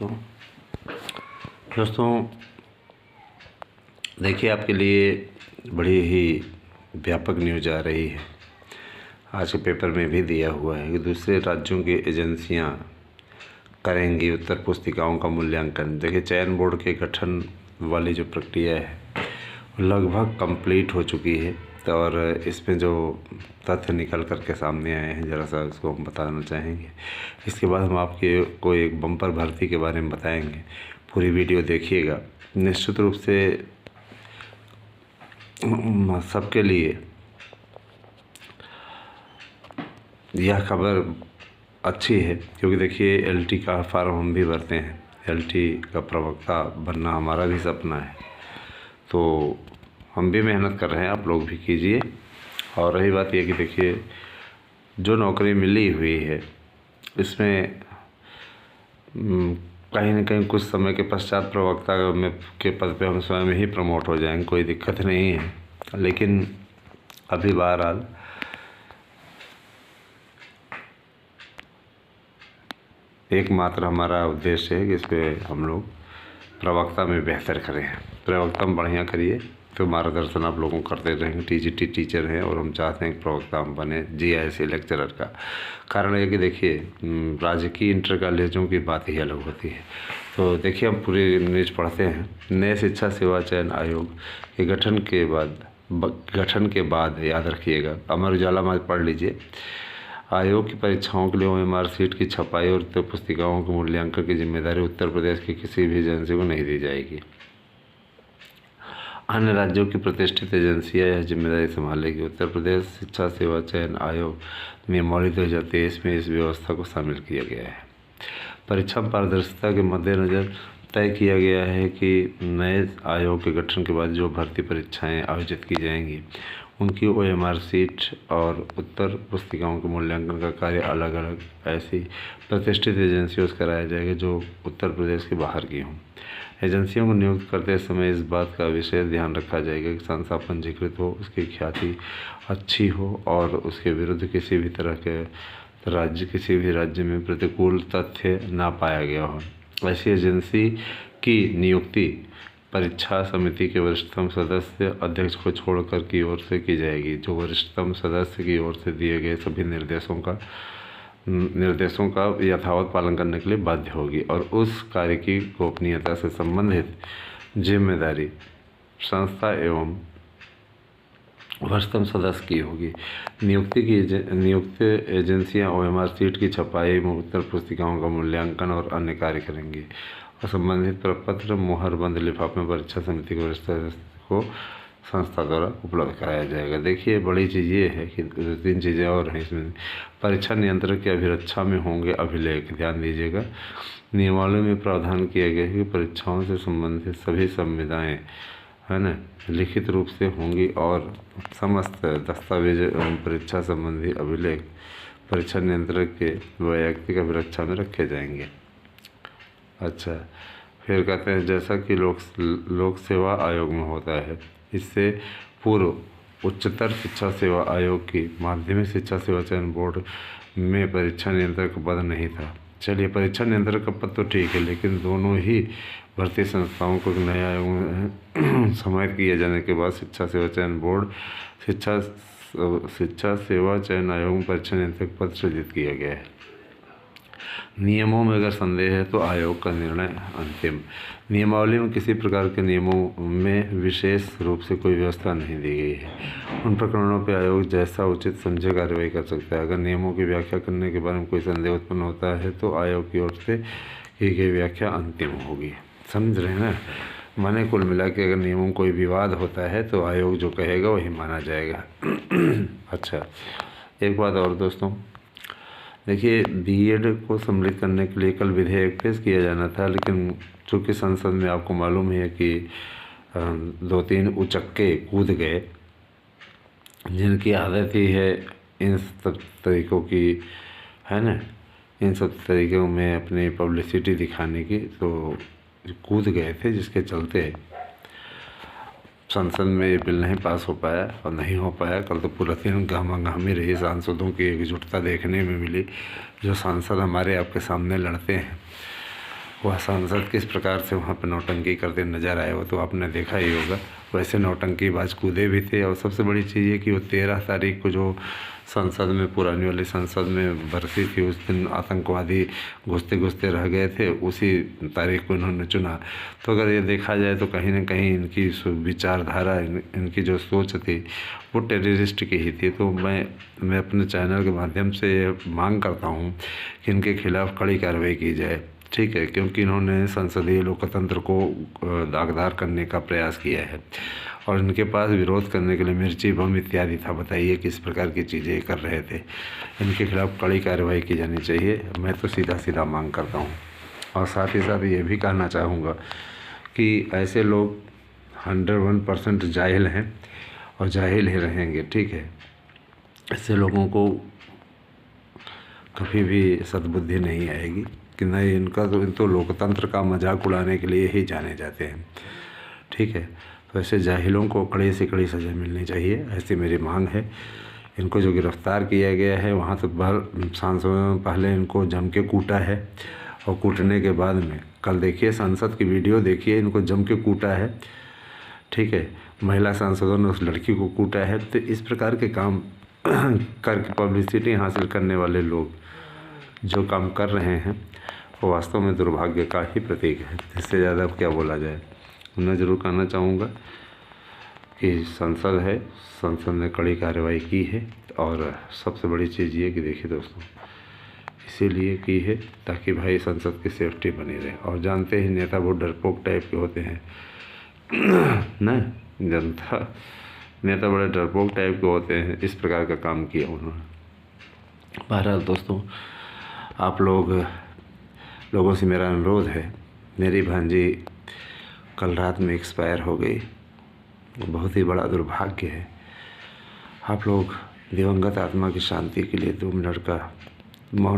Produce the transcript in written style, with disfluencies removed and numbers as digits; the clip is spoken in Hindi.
दोस्तों देखिए, आपके लिए बड़ी ही व्यापक न्यूज आ रही है। आज के पेपर में भी दिया हुआ है कि दूसरे राज्यों की एजेंसियां करेंगी उत्तर पुस्तिकाओं का मूल्यांकन। देखिए, चयन बोर्ड के गठन वाली जो प्रक्रिया है लगभग कंप्लीट हो चुकी है, तो और इसमें जो तथ्य निकल कर के सामने आए हैं ज़रा सा उसको हम बताना चाहेंगे। इसके बाद हम आपके को एक बम्पर भर्ती के बारे में बताएंगे। पूरी वीडियो देखिएगा। निश्चित रूप से सबके लिए यह खबर अच्छी है, क्योंकि देखिए एलटी का फॉर्म हम भी भरते हैं। एलटी का प्रवक्ता बनना हमारा भी सपना है, तो हम भी मेहनत कर रहे हैं, आप लोग भी कीजिए। और रही बात यह कि देखिए, जो नौकरी मिली हुई है इसमें कहीं न कहीं कुछ समय के पश्चात प्रवक्ता में के पद पे हम स्वयं ही प्रमोट हो जाएंगे, कोई दिक्कत नहीं है। लेकिन अभी बहरहाल एकमात्र हमारा उद्देश्य है कि इस पर हम लोग प्रवक्ता में बेहतर करें। प्रवक्ता में बढ़िया करिए तो मार्गदर्शन आप लोगों को करते रहेंगे। टीजीटी टीचर हैं और हम चाहते हैं कि प्रवक्ता हम बने। जीआईएससी लेक्चरर का कारण है कि देखिए, राजकीय इंटर कॉलेजों की बात ही अलग होती है। तो देखिए, हम पूरी न्यूज पढ़ते हैं। नए शिक्षा सेवा चयन आयोग के गठन के बाद याद रखिएगा, अमर उजाला में पढ़ लीजिए। आयोग की परीक्षाओं के लिए OMR सीट की छपाई और उत्तर पुस्तिकाओं के मूल्यांकन की जिम्मेदारी उत्तर प्रदेश की किसी भी एजेंसी को नहीं दी जाएगी। अन्य राज्यों की प्रतिष्ठित एजेंसियां यह जिम्मेदारी संभालेगी। उत्तर प्रदेश शिक्षा सेवा चयन आयोग नियमावली 2023 में इस व्यवस्था को शामिल किया गया है। परीक्षा पारदर्शिता के मद्देनज़र तय किया गया है कि नए आयोग के गठन के बाद जो भर्ती परीक्षाएं आयोजित की जाएंगी उनकी OMR सीट और उत्तर पुस्तिकाओं के मूल्यांकन का कार्य अलग अलग ऐसी प्रतिष्ठित एजेंसियों से कराया जाएगा जो उत्तर प्रदेश के बाहर की हों। एजेंसियों को नियुक्त करते समय इस बात का विशेष ध्यान रखा जाएगा कि संस्था पंजीकृत हो, उसकी ख्याति अच्छी हो और उसके विरुद्ध किसी भी राज्य में प्रतिकूल तथ्य ना पाया गया हो। ऐसी एजेंसी की नियुक्ति परीक्षा समिति के वरिष्ठतम सदस्य अध्यक्ष को छोड़कर की ओर से की जाएगी, जो वरिष्ठतम सदस्य की ओर से दिए गए सभी निर्देशों का यथावत पालन करने के लिए बाध्य होगी और उस कार्य की गोपनीयता से संबंधित जिम्मेदारी संस्था एवं वरिष्ठतम सदस्य की होगी। नियुक्त एजेंसियां OMR सीट की छपाई में उत्तर पुस्तिकाओं का मूल्यांकन और अन्य कार्य करेंगी और संबंधित प्रपत्र मुहरबंद लिफाफे में परीक्षा समिति के वरिष्ठ सदस्य को संस्था द्वारा उपलब्ध कराया जाएगा। देखिए, बड़ी चीज़ ये है कि 2-3 चीज़ें और हैं इसमें। परीक्षा नियंत्रक की अभिरक्षा में होंगे अभिलेख, ध्यान दीजिएगा। नियमावली में प्रावधान किया गया है कि परीक्षाओं से संबंधित सभी संविदाएँ है ना लिखित रूप से होंगी और समस्त दस्तावेज एवं परीक्षा संबंधी अभिलेख परीक्षा नियंत्रक के वैयक्तिक अभिरक्षा में रखे जाएंगे। अच्छा, फिर कहते हैं जैसा कि लोक सेवा आयोग में होता है, इससे पूर्व उच्चतर शिक्षा सेवा आयोग की माध्यमिक शिक्षा सेवा चयन बोर्ड में परीक्षा नियंत्रक का पद नहीं था। चलिए, परीक्षा नियंत्रक का पद तो ठीक है, लेकिन दोनों ही भर्ती संस्थाओं को नए आयोग में समाहित किए जाने के बाद शिक्षा सेवा चयन बोर्ड शिक्षा सेवा चयन आयोग में परीक्षा नियंत्रक पद सृजित किया गया है। नियमों में अगर संदेह है तो आयोग का निर्णय अंतिम। नियमावली में किसी प्रकार के नियमों में विशेष रूप से कोई व्यवस्था नहीं दी गई है। उन प्रकरणों पर आयोग जैसा उचित समझे कार्रवाई कर सकता है। अगर नियमों की व्याख्या करने के बारे में कोई संदेह उत्पन्न होता है तो आयोग की ओर से की गई व्याख्या अंतिम होगी। समझ रहे हैं ना? माने कुल मिला के अगर नियमों में कोई विवाद होता है तो आयोग जो कहेगा वही माना जाएगा। अच्छा, एक बात और दोस्तों, देखिए, बीएड को सम्मिलित करने के लिए कल विधेयक पेश किया जाना था, लेकिन चूँकि संसद में आपको मालूम है कि 2-3 उचक्के कूद गए जिनकी आदत ही है इन सब तरीक़ों की, है ना, इन सब तरीक़ों में अपनी पब्लिसिटी दिखाने की, तो कूद गए थे, जिसके चलते संसद में ये बिल नहीं पास हो पाया और नहीं हो पाया। कल तो पूरा दिन गहमा-गहमी रही, सांसदों की एकजुटता देखने में मिली। जो सांसद हमारे आपके सामने लड़ते हैं वह सांसद किस प्रकार से वहाँ पर नौटंकी करते नजर आए, वो तो आपने देखा ही होगा। वैसे नौटंकीबाज कूदे भी थे। और सबसे बड़ी चीज़ ये कि वो 13 तारीख को जो संसद में, पुरानी वाली संसद में बरसी थी, उस दिन आतंकवादी घुसते घुसते रह गए थे, उसी तारीख को इन्होंने चुना। तो अगर ये देखा जाए तो कहीं ना कहीं इनकी विचारधारा, इनकी जो सोच थी वो टेररिस्ट की ही थी। तो मैं अपने चैनल के माध्यम से मांग करता हूँ कि इनके खिलाफ़ कड़ी कार्रवाई की जाए, ठीक है, क्योंकि इन्होंने संसदीय लोकतंत्र को दागदार करने का प्रयास किया है। और इनके पास विरोध करने के लिए मिर्ची बम इत्यादि था। बताइए किस प्रकार की चीज़ें कर रहे थे। इनके खिलाफ़ कड़ी कार्रवाई की जानी चाहिए, मैं तो सीधा सीधा मांग करता हूँ। और साथ ही साथ ये भी कहना चाहूँगा कि ऐसे लोग 101% जाहिल हैं और जाहिल ही रहेंगे, ठीक है। ऐसे लोगों को कभी भी सद्बुद्धि नहीं आएगी कि नहीं, इनका तो लोकतंत्र का मजाक उड़ाने के लिए ही जाने जाते हैं, ठीक है। तो ऐसे जाहिलों को कड़ी से कड़ी सज़ा मिलनी चाहिए, ऐसी मेरी मांग है। इनको जो गिरफ़्तार किया गया है, वहाँ तो सांसदों में पहले इनको जम के कूटा है, और कूटने के बाद में कल देखिए संसद की वीडियो देखिए, इनको जम के कूटा है, ठीक है। महिला सांसदों ने उस लड़की को कूटा है। तो इस प्रकार के काम करके पब्लिसिटी हासिल करने वाले लोग जो काम कर रहे हैं वो वास्तव में दुर्भाग्य का ही प्रतीक है। इससे ज़्यादा अब क्या बोला जाए। मैं ज़रूर कहना चाहूँगा कि संसद है, संसद ने कड़ी कार्रवाई की है। और सबसे बड़ी चीज़ ये कि देखिए दोस्तों, इसीलिए की है ताकि भाई संसद की सेफ्टी बनी रहे। और जानते ही नेता बहुत डरपोक टाइप के होते हैं न, जनता नेता बड़े डरपोक टाइप के होते हैं। इस प्रकार का काम किया उन्होंने। बहरहाल दोस्तों, आप लोगों से मेरा अनुरोध है, मेरी भांजी कल रात में एक्सपायर हो गई, बहुत ही बड़ा दुर्भाग्य है। आप लोग दिवंगत आत्मा की शांति के लिए 2 मिनट का मौन